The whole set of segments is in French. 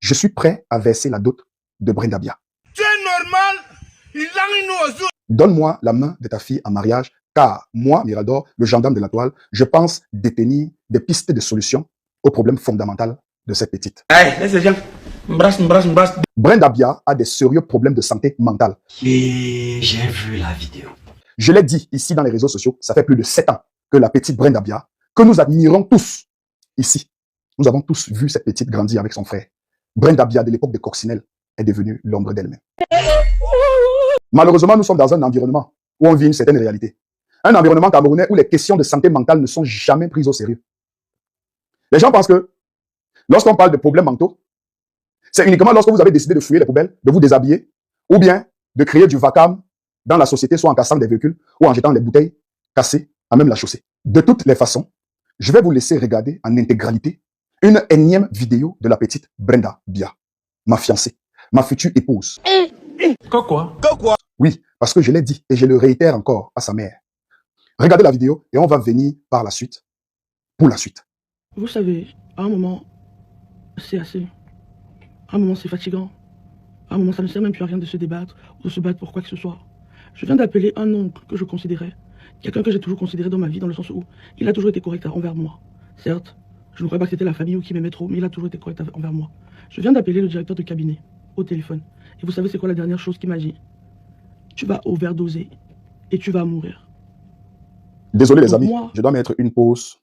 Je suis prêt à verser la dot de Brenda Bia. C'est normal. Donne-moi la main de ta fille en mariage, car moi, Mirador, le gendarme de la toile, je pense détenir des pistes de solutions au problème fondamental de cette petite. Brenda Bia a des sérieux problèmes de santé mentale. Et j'ai vu la vidéo. Je l'ai dit ici dans les réseaux sociaux, ça fait plus de 7 ans que la petite Brenda Bia, que nous admirons tous ici, nous avons tous vu cette petite grandir avec son frère. Brenda Bia, de l'époque de Coccinelle, est devenue l'ombre d'elle-même. Malheureusement, nous sommes dans un environnement où on vit une certaine réalité. Un environnement camerounais où les questions de santé mentale ne sont jamais prises au sérieux. Les gens pensent que lorsqu'on parle de problèmes mentaux, c'est uniquement lorsque vous avez décidé de fouiller les poubelles, de vous déshabiller, ou bien de créer du vacarme dans la société, soit en cassant des véhicules, ou en jetant les bouteilles cassées à même la chaussée. De toutes les façons, je vais vous laisser regarder en intégralité une énième vidéo de la petite Brenda Bia, ma fiancée, ma future épouse. Quoi? Oui, parce que je l'ai dit et je le réitère encore à sa mère. Regardez la vidéo et on va venir par la suite, pour la suite. Vous savez, à un moment, c'est assez. À un moment, c'est fatigant. À un moment, ça ne sert même plus à rien de se débattre ou de se battre pour quoi que ce soit. Je viens d'appeler un oncle que je considérais, quelqu'un que j'ai toujours considéré dans ma vie, dans le sens où il a toujours été correct envers moi. Certes, je ne croyais pas que c'était la famille ou qui m'aimait trop, mais il a toujours été correct envers moi. Je viens d'appeler le directeur de cabinet au téléphone. Et vous savez c'est quoi la dernière chose qu'il m'a dit? Tu vas overdoser et tu vas mourir. Désolé les amis, je dois mettre une pause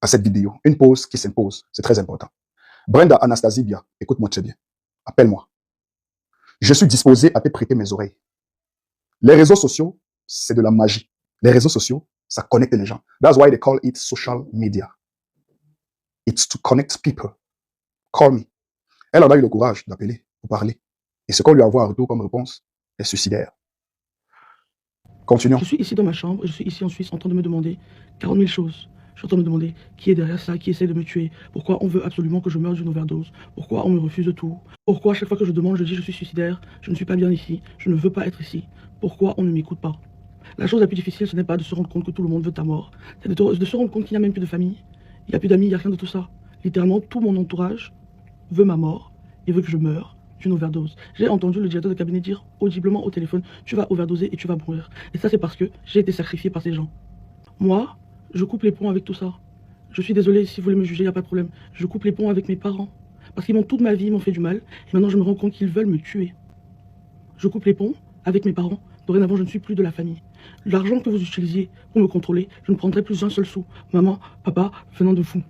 à cette vidéo. Une pause qui s'impose, c'est très important. Brenda Anastasie Bia, écoute-moi très bien. Appelle-moi. Je suis disposé à te prêter mes oreilles. Les réseaux sociaux, c'est de la magie. Les réseaux sociaux, ça connecte les gens. That's why they call it social media. It's to connect people. Call me. Elle en a eu le courage d'appeler pour parler. Et ce qu'on lui a envoyé en retour comme réponse est suicidaire. Continuons. Je suis ici dans ma chambre, je suis ici en Suisse en train de me demander 40 000 choses. Je suis en train de me demander qui est derrière ça, qui essaie de me tuer, pourquoi on veut absolument que je meure d'une overdose, pourquoi on me refuse de tout, pourquoi à chaque fois que je demande, je dis je suis suicidaire, je ne suis pas bien ici, je ne veux pas être ici, pourquoi on ne m'écoute pas. La chose la plus difficile, ce n'est pas de se rendre compte que tout le monde veut ta mort, c'est de se rendre compte qu'il n'y a même plus de famille, il n'y a plus d'amis, il n'y a rien de tout ça. Littéralement, tout mon entourage veut ma mort et veut que je meure d'une overdose. J'ai entendu le directeur de cabinet dire audiblement au téléphone, tu vas overdoser et tu vas mourir. Et ça, c'est parce que j'ai été sacrifié par ces gens. Moi, je coupe les ponts avec tout ça. Je suis désolé, si vous voulez me juger, il n'y a pas de problème. Je coupe les ponts avec mes parents. Parce qu'ils m'ont toute ma vie, ils m'ont fait du mal. Et maintenant, je me rends compte qu'ils veulent me tuer. Je coupe les ponts avec mes parents. Dorénavant, je ne suis plus de la famille. L'argent que vous utilisiez pour me contrôler, je ne prendrai plus un seul sou. Maman, papa, venant de vous.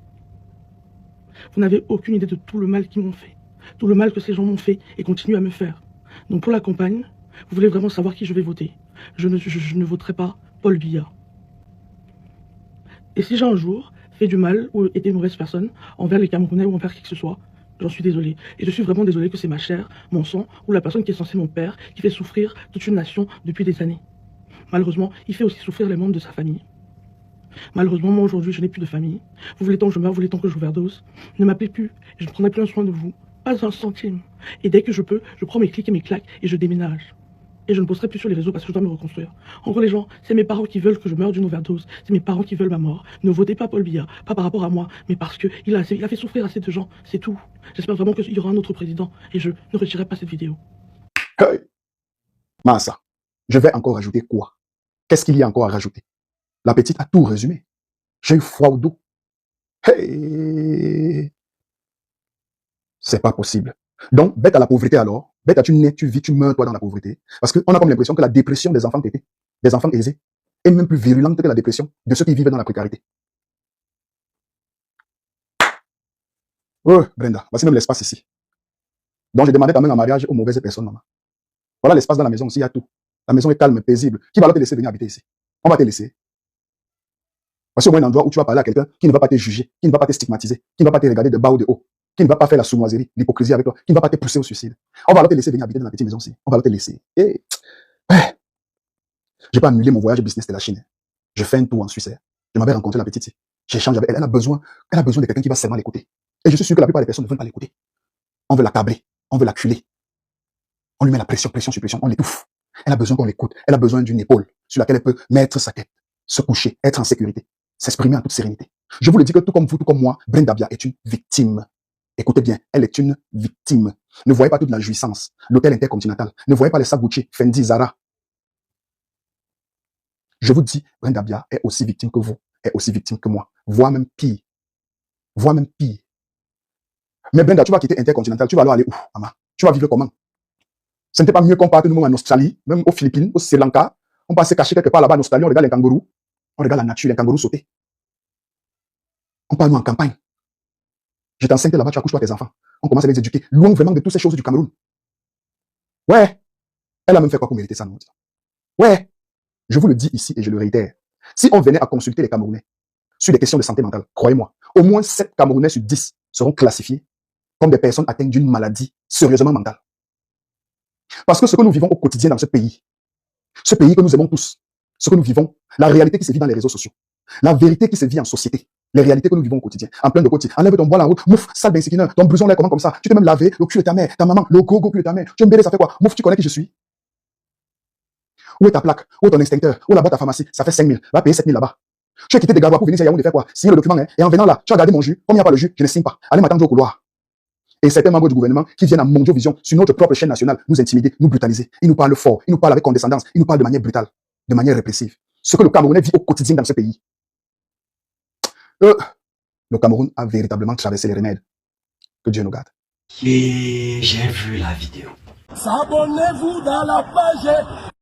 Vous n'avez aucune idée de tout le mal qu'ils m'ont fait. Tout le mal que ces gens m'ont fait et continuent à me faire. Donc pour la campagne, vous voulez vraiment savoir qui je vais voter. Je ne voterai pas Paul Biya. Et si j'ai un jour fait du mal ou été une mauvaise personne envers les Camerounais ou envers qui que ce soit, j'en suis désolé. Et je suis vraiment désolé que c'est ma chair, mon sang ou la personne qui est censée mon père qui fait souffrir toute une nation depuis des années. Malheureusement, il fait aussi souffrir les membres de sa famille. Malheureusement, moi aujourd'hui, je n'ai plus de famille. Vous voulez tant que je meure, vous voulez tant que j'overdose. Ne m'appelez plus, et je ne prendrai plus un soin de vous. Pas un centime. Et dès que je peux, je prends mes clics et mes claques et je déménage. Et je ne posterai plus sur les réseaux parce que je dois me reconstruire. En gros, les gens, c'est mes parents qui veulent que je meure d'une overdose. C'est mes parents qui veulent ma mort. Ne votez pas Paul Biya, pas par rapport à moi, mais parce qu'il a fait souffrir assez de gens. C'est tout. J'espère vraiment qu'il y aura un autre président et je ne retirerai pas cette vidéo. Hey. Massa, je vais encore rajouter quoi? Qu'est-ce qu'il y a encore à rajouter? La petite a tout résumé. J'ai eu froid au dos. Hey. C'est pas possible. Donc, bête à la pauvreté alors. Bête à tu nais, tu vis, tu meurs toi dans la pauvreté. Parce qu'on a comme l'impression que la dépression des enfants tétés, des enfants aisés, est même plus virulente que la dépression de ceux qui vivent dans la précarité. Oh, Brenda, voici même l'espace ici. Donc, j'ai demandé ta main en mariage aux mauvaises personnes, maman. Voilà l'espace dans la maison aussi, il y a tout. La maison est calme, paisible. Qui va alors te laisser venir habiter ici? On va te laisser. Voici au moins un endroit où tu vas parler à quelqu'un qui ne va pas te juger, qui ne va pas te stigmatiser, qui ne va pas te regarder de bas ou de haut, qui ne va pas faire la sournoiserie, l'hypocrisie avec toi, qui ne va pas te pousser au suicide. On va alors te laisser venir habiter dans la petite maison aussi. On va alors te laisser. Et j'ai pas annulé mon voyage business de la Chine. Je fais un tour en Suisse. Je m'avais rencontré la petite ici. J'échange avec elle. Elle a besoin de quelqu'un qui va seulement l'écouter. Et je suis sûr que la plupart des personnes ne veulent pas l'écouter. On veut l'accabler. On veut l'acculer. On lui met la pression sur pression. On l'étouffe. Elle a besoin qu'on l'écoute. Elle a besoin d'une épaule sur laquelle elle peut mettre sa tête, se coucher, être en sécurité, s'exprimer en toute sérénité. Je vous le dis que tout comme vous, tout comme moi, Brenda Bia est une victime. Écoutez bien, elle est une victime. Ne voyez pas toute la jouissance. L'hôtel intercontinental. Ne voyez pas les sacs Gucci, Fendi, Zara. Je vous dis, Brenda Bia est aussi victime que vous, est aussi victime que moi. Voire même pire. Voire même pire. Mais Brenda, tu vas quitter Intercontinental, tu vas alors aller où, maman? Tu vas vivre comment? Ce n'était pas mieux qu'on parte nous-mêmes en Australie, même aux Philippines, au Sri Lanka. On passe se cacher quelque part là-bas en Australie, on regarde les kangourous. On regarde la nature, les kangourous sauter. On part nous en campagne. J'étais enceinte là-bas, tu accouches toi tes enfants. On commence à les éduquer. Loin vraiment de toutes ces choses du Cameroun. Ouais. Elle a même fait quoi pour mériter ça, non? Ouais. Je vous le dis ici et je le réitère. Si on venait à consulter les Camerounais sur des questions de santé mentale, croyez-moi, au moins 7 Camerounais sur 10 seront classifiés comme des personnes atteintes d'une maladie sérieusement mentale. Parce que ce que nous vivons au quotidien dans ce pays que nous aimons tous, ce que nous vivons, la réalité qui se vit dans les réseaux sociaux, la vérité qui se vit en société, les réalités que nous vivons au quotidien, en plein de côté. Enlève ton bois la route, mouf, sale d'inséquineur, ton blouson là, comment comme ça, tu t'es même lavé, le cul de ta mère, ta maman, le gogo cul de ta mère, tu me bêler, ça fait quoi? Mouf, tu connais qui je suis? Où est ta plaque? Où est ton extincteur? Où est la boîte à pharmacie? Ça fait 5 000, va payer 7 000 là-bas. Tu as quitté des Garoua pour venir ici à Yaoundé faire quoi? Signer le document, hein, et en venant là, tu as gardé mon jus, comme il n'y a pas le jus, je ne signe pas. Allez m'attendre au couloir. Et certains membres du gouvernement qui viennent à Mondiovision sur notre propre chaîne nationale nous intimider, nous brutaliser. Ils nous parlent fort, ils nous parlent avec condescendance, ils nous parlent de manière brutale, de manière répressive. Ce que le Camerounais vit au quotidien dans ce pays. Le Cameroun a véritablement traversé les remèdes. Que Dieu nous garde. Et j'ai vu la vidéo. Abonnez-vous dans la page